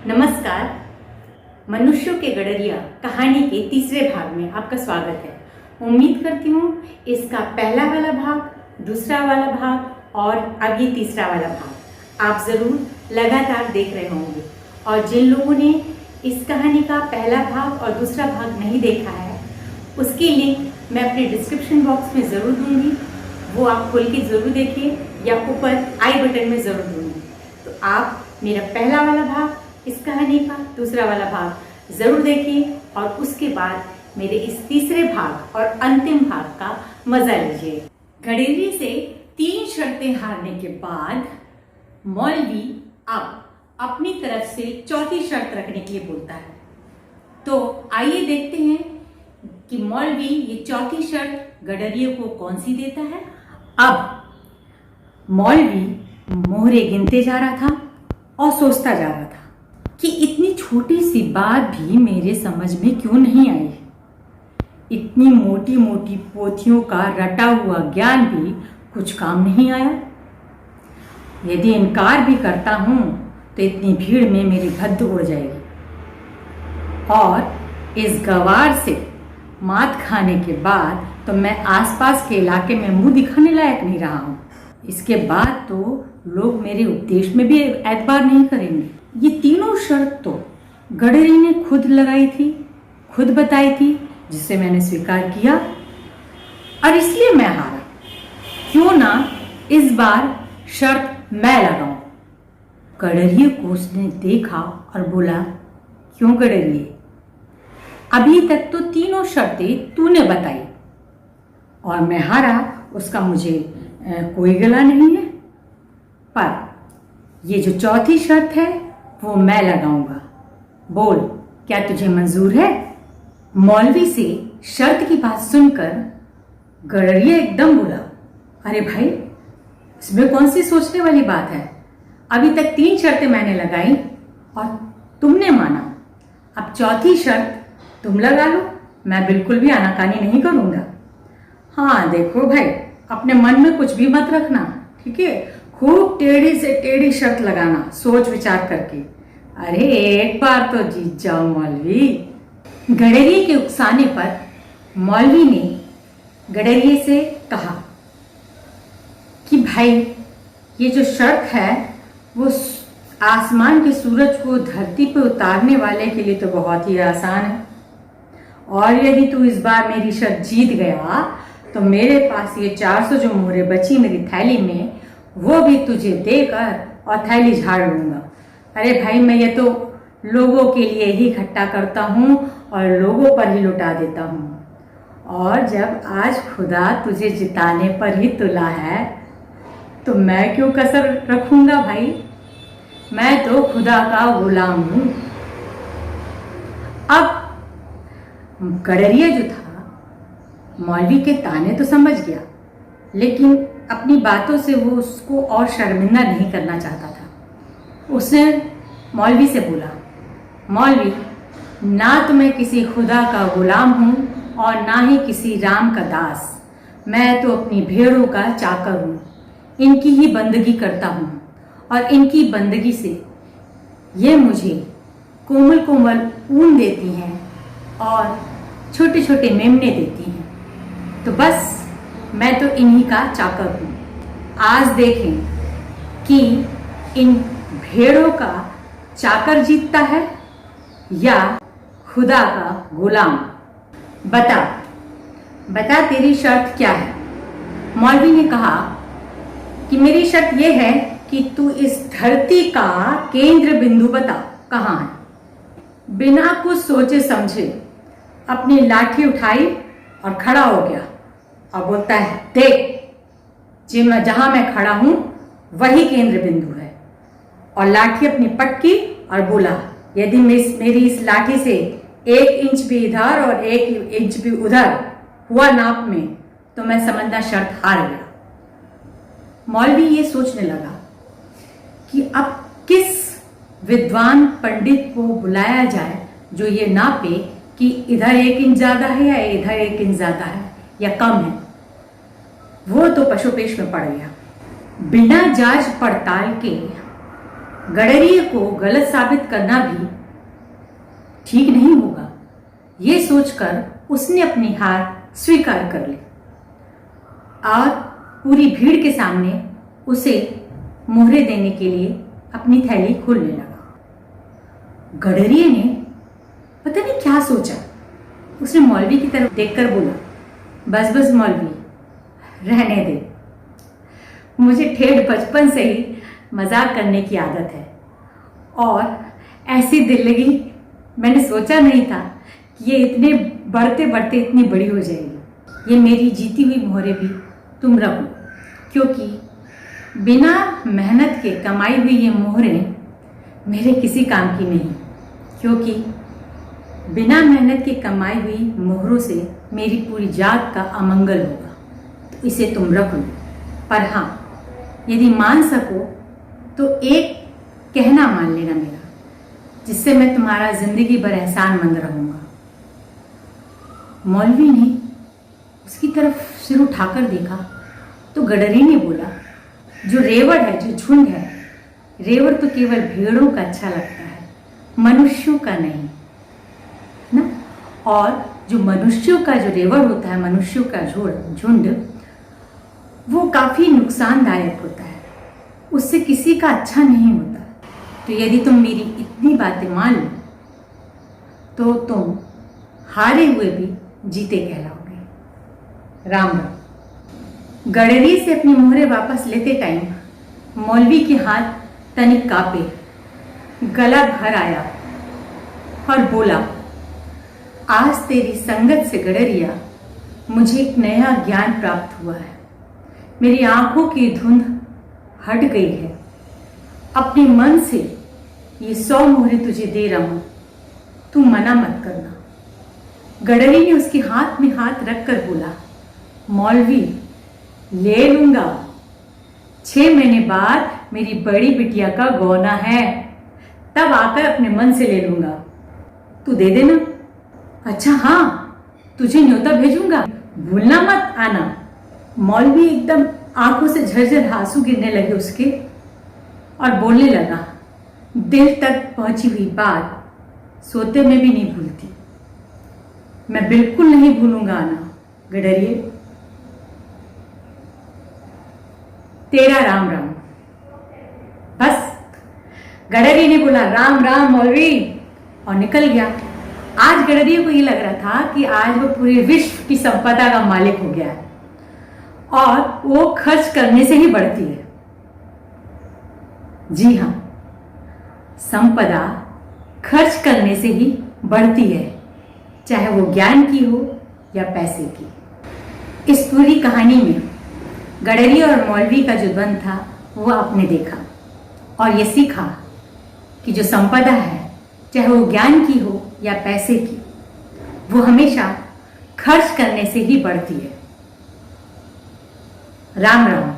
नमस्कार। मनुष्यों के गडरिया कहानी के तीसरे भाग में आपका स्वागत है। उम्मीद करती हूँ इसका पहला वाला भाग, दूसरा वाला भाग और अब ये तीसरा वाला भाग आप ज़रूर लगातार देख रहे होंगे। और जिन लोगों ने इस कहानी का पहला भाग और दूसरा भाग नहीं देखा है, उसकी लिंक मैं अपने डिस्क्रिप्शन बॉक्स में ज़रूर दूँगी। वो आप खोल के ज़रूर देखिए या ऊपर आई बटन में ज़रूर दूँगी। तो आप मेरा पहला वाला भाग इस कहानी का, दूसरा वाला भाग ज़रूर देखिए और उसके बाद मेरे इस तीसरे भाग और अंतिम भाग का मज़ा लीजिए। गडेरिये से 3 शर्तें हारने के बाद मौलवी अब अपनी तरफ से चौथी शर्त रखने के लिए बोलता है। तो आइए देखते हैं कि मौलवी ये चौथी शर्त गडरिये को कौन सी देता है। अब मौलवी मोहरे गिनते जा रहा था और सोचता जा रहा था कि इतनी छोटी सी बात भी मेरे समझ में क्यों नहीं आई। इतनी मोटी मोटी पोथियों का रटा हुआ ज्ञान भी कुछ काम नहीं आया। यदि इनकार भी करता हूं तो इतनी भीड़ में मेरी गद्द उड़ जाएगी और इस गवार से मात खाने के बाद तो मैं आसपास के इलाके में मुंह दिखाने लायक नहीं रहा हूं। इसके बाद तो लोग मेरे उपदेश में भी एतबार नहीं करेंगे। ये तीनों शर्त तो गडरिये ने खुद लगाई थी, खुद बताई थी, जिसे मैंने स्वीकार किया और इसलिए मैं हारा। क्यों ना इस बार शर्त मैं लगाऊं। गडरिये को उसने देखा और बोला, क्यों गडरिये, अभी तक तो तीनों शर्तें तूने बताई और मैं हारा, उसका मुझे कोई गिला नहीं है। पर ये जो चौथी शर्त है वो मैं लगाऊंगा। बोल, क्या तुझे मंजूर है? मौलवी से शर्त की बात सुनकर गडरिये एकदम बोला, अरे भाई, इसमें कौन सी सोचने वाली बात है? अभी तक 3 शर्तें मैंने लगाई और तुमने माना। अब चौथी शर्त तुम लगा लो, मैं बिल्कुल भी आनाकानी नहीं करूंगा। हाँ देखो भाई, अपने मन में कुछ भी मत रखना, ठीक है? खूब टेढ़ी से टेढ़ी शर्त लगाना, सोच विचार करके। अरे एक बार तो जीत जाओ मौलवी। गडरिये के उकसाने पर मौलवी ने गडरिये से कहा कि भाई, ये जो शर्त है वो आसमान के सूरज को धरती पर उतारने वाले के लिए तो बहुत ही आसान है। और यदि तू इस बार मेरी शर्त जीत गया तो मेरे पास ये 400 जो मोहरे बची मेरी थैली में, वो भी तुझे देकर और थैली झाड़ लूंगा। अरे भाई, मैं ये तो लोगों के लिए ही इकट्ठा करता हूँ और लोगों पर ही लुटा देता हूँ। और जब आज खुदा तुझे जिताने पर ही तुला है तो मैं क्यों कसर रखूंगा भाई? मैं तो खुदा का गुलाम हूँ। अब गडरिया जो था मौलवी के ताने तो समझ गया, लेकिन अपनी बातों से वो उसको और शर्मिंदा नहीं करना चाहता था। उसने मौलवी से बोला, मौलवी, ना तो मैं किसी खुदा का गुलाम हूँ और ना ही किसी राम का दास। मैं तो अपनी भेड़ों का चाकर हूँ, इनकी ही बंदगी करता हूँ और इनकी बंदगी से ये मुझे कोमल कोमल ऊन देती हैं और छोटे छोटे मेमने देती हैं। तो बस मैं तो इन्हीं का चाकर हूँ। आज देखें कि इन भेड़ों का चाकर जीतता है या खुदा का गुलाम। बता बता, तेरी शर्त क्या है? मौलवी ने कहा कि मेरी शर्त यह है कि तू इस धरती का केंद्र बिंदु बता, कहाँ है। बिना कुछ सोचे समझे अपनी लाठी उठाई और खड़ा हो गया और बोलता है, देख, जहां मैं खड़ा हूं वही केंद्र बिंदु है। और लाठी अपनी पटकी और बोला, यदि मेरी इस लाठी से 1 इंच भी इधर और 1 इंच भी उधर हुआ नाप में तो मैं समझना शर्त हार गया। मौलवी ये सोचने लगा कि अब किस विद्वान पंडित को बुलाया जाए जो ये नापे कि इधर 1 इंच ज्यादा है या इधर 1 इंच ज्यादा है या कम है। वो तो पशुपेश में पड़ गया। बिना जांच पड़ताल के गडरिये को गलत साबित करना भी ठीक नहीं होगा, ये सोचकर उसने अपनी हार स्वीकार कर ली और पूरी भीड़ के सामने उसे मोहरे देने के लिए अपनी थैली खोलने लगा। गडरिये ने पता नहीं क्या सोचा, उसने मौलवी की तरफ देखकर बोला, बस बस मौलवी, रहने दे। मुझे ठेठ बचपन से ही मजाक करने की आदत है और ऐसी दिल लगी मैंने सोचा नहीं था कि ये इतने बढ़ते बढ़ते इतनी बड़ी हो जाएगी। ये मेरी जीती हुई मोहरे भी तुम रखो, क्योंकि बिना मेहनत के कमाई हुई ये मोहरें मेरे किसी काम की नहीं, क्योंकि बिना मेहनत के कमाई हुई मोहरों से मेरी पूरी जात का अमंगल होगा। तो इसे तुम रख लो, पर हाँ, यदि मान सको तो एक कहना मान लेना मेरा, जिससे मैं तुम्हारा जिंदगी भर एहसानमंद रहूंगा। मौलवी ने उसकी तरफ सिर उठाकर देखा तो गडरी ने बोला, जो रेवड़ है, जो झुंड है, रेवड़ तो केवल भेड़ों का अच्छा लगता है, मनुष्यों का नहीं ना। और जो मनुष्यों का जो रेवड़ होता है, मनुष्यों का झुंड, वो काफी नुकसानदायक होता है, उससे किसी का अच्छा नहीं होता। तो यदि तुम मेरी इतनी बातें मान लो तो तुम हारे हुए भी जीते कहलाओगे। राम राम। गडरी से अपनी मोहरे वापस लेते टाइम मौलवी के हाथ तनिक कांपे, गला भर आया और बोला, आज तेरी संगत से गडरिया मुझे एक नया ज्ञान प्राप्त हुआ है। मेरी आंखों की धुंध हट गई है। अपने मन से ये 100 मोहरे तुझे दे रहा हूं, तू मना मत करना। गडरी ने उसके हाथ में हाथ रखकर बोला, मौलवी, ले लूंगा। 6 महीने बाद मेरी बड़ी बिटिया का गौना है, तब आकर अपने मन से ले लूंगा। तू दे देना। अच्छा हाँ, तुझे न्योता भेजूंगा, भूलना मत आना। मौलवी एकदम आंखों से झरझर आंसू गिरने लगे उसके और बोलने लगा, दिल तक पहुंची हुई बात सोते में भी नहीं भूलती। मैं बिल्कुल नहीं भूलूंगा आना गडरिये। तेरा राम राम। बस गडरिये ने बोला, राम राम मौलवी, और निकल गया। आज गडरिये को ये लग रहा था कि आज वो पूरे विश्व की संपदा का मालिक हो गया है और वो खर्च करने से ही बढ़ती है। जी हाँ, संपदा खर्च करने से ही बढ़ती है, चाहे वो ज्ञान की हो या पैसे की। इस पूरी कहानी में गडरिये और मौलवी का जो द्वंद था वो आपने देखा और ये सीखा कि जो संपदा है, चाहे वो ज्ञान की हो या पैसे की, वो हमेशा खर्च करने से ही बढ़ती है। राम राम।